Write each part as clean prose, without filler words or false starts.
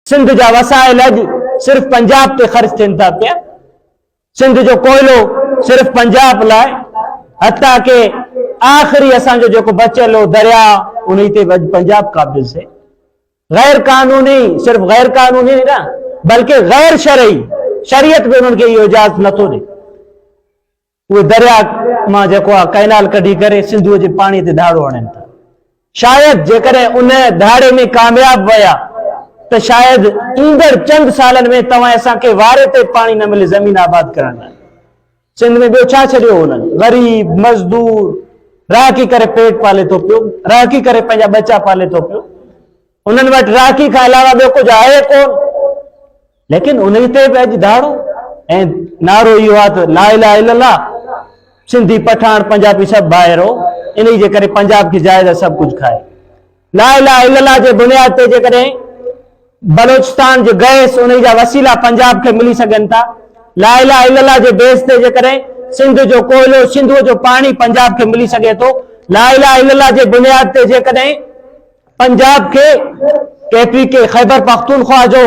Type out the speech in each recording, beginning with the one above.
सिंध जा वसाइल अॼु सिर्फ़ पंजाब ते ख़र्च थियनि था पिया। सिंध जो कोयलो सिर्फ़ पंजाब लाइ, हता के आख़िरी असांजो जेको बचियल हो दरिया उन ते पंजाब क़ाबिज़ है। गैर कानूनी, सिर्फ गैर कानूनी न बल्कि गैर शरई, शरीयत भी उन्हनि खे इहो इजाज़त नथो ॾे। उहे दरिया मां जेको आहे कैनाल कढी करे सिंधूअ जे पाणी ते धाड़ो हणनि था। शायदि जेकॾहिं उन धाड़े में कामयाब विया तो शायद ईंदड़ चंद सालन में तव्हां असांखे वारे ते पानी न मिले ज़मीन आबाद करण लाइ। सिंध में ॿियो छा छॾियो उन्हनि? गरीब मज़दूर राखी करे पेट पाले थो पियो, राखी करे पंहिंजा बच्चा पाले थो पियो। उन्हनि वटि राखी खां अलावा ॿियो कुझु आहे कोन, लेकिन उन ते बि अॼु धाड़ो ऐं नारो इहो आहे त ला इलाहा इल्लल्लाह। सिंधी पठान पंजाबी सभु ॿाहिरि हो, इन जे करे पंजाब की जायज़ सभु कुछ खाए। ला इलाहा इल्लल्लाह जे बुनियाद ते जेकॾहिं बलोचिस्तान जो गैस उन जा वसीला पंजाब के मिली सघनि था, ला इलाहा इल्लल्लाह जे बेस ते जेकॾहिं सिंध जो कोयलो सिंधूअ जो पानी पंजाब के मिली सघे थो, ला इलाहा इल्लल्लाह जे बुनियाद ते जेकॾहिं पंजाब के केपी के खैबर पख्तूनख्वा जो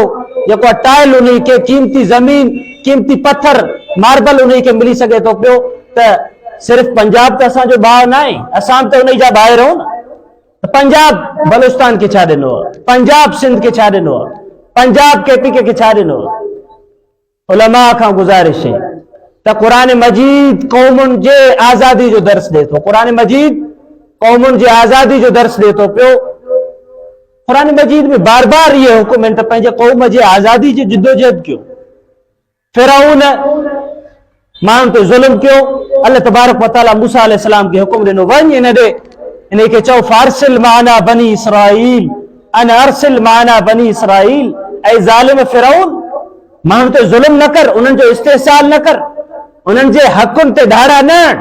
जेको टाइल उन के कीमती जमीन कीमती पत्थर मार्बल उन के मिली सघे थो पियो, त सिर्फ पंजाब तो असांजो भाउ न आहे, असां तो उन जा ॿाहिरि हो न। पंजाब बलूचिस्तान के छा ॾिनो आहे? पंजाब सिंध के छा ॾिनो आहे? पंजाब केपी के छा ॾिनो आहे? उलमा खां गुज़ारिश है त क़ुरान मजीद क़ौमुनि जे आज़ादी जो दर्स ॾे थो। क़ुरान मजीद क़ौमुनि जे आज़ादी जो दर्स ॾे थो पियो। क़ुरान मजीद में बार बार ये हुकुम आहिनि त पंहिंजे क़ौम जे आज़ादी जी जिदोजहद कयो। फिरौन माण्हुनि ते ज़ुल्म कयो, अल्लाह तबारक व तआला मूसा अलैहिस्सलाम खे हुकुम ॾिनो वञ इन ॾे, इन खे चओ फारसिल माना बनी इसराईल अन अरसिल माना बनी इसराईल। ऐं ज़ालिम फिरौन, माण्हुनि ते ज़ुल्म न कर, उन्हनि जो इस्तेहसाल न कर, उन्हनि जे हक़ुनि ते ढाड़ा न हण,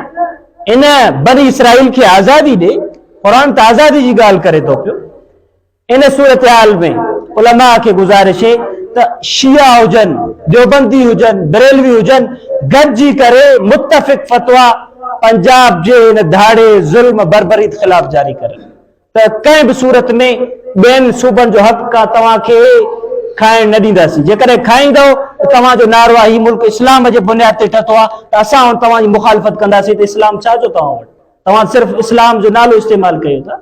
इन बनी इसराईल खे आज़ादी ॾे। क़ुरान त आज़ादी जी ॻाल्हि करे थो पियो। इन सूरत हाल में उलमा खे गुज़ारिश है त शिया हुजनि, देवबंदी हुजनि, बरेलवी हुजनि, गॾिजी करे मुत्तफ़िक़ फतवा पंजाब जे इन धाड़े ज़ुल्म बरबरीत ख़िलाफ़ जारी करनि त कंहिं बि सूरत में ॿियनि सूबनि जो हक़ का तव्हांखे खाइण न ॾींदासीं। जेकॾहिं खाईंदव त तव्हांजो नारो आहे ही मुल्क इस्लाम जे बुनियाद ते ठतो आहे, त असां तव्हांजी मुखालफ़त कंदासीं त इस्लाम छा जो तव्हां वटि? तव्हां सिर्फ़ इस्लाम जो नालो इस्तेमालु कयो था।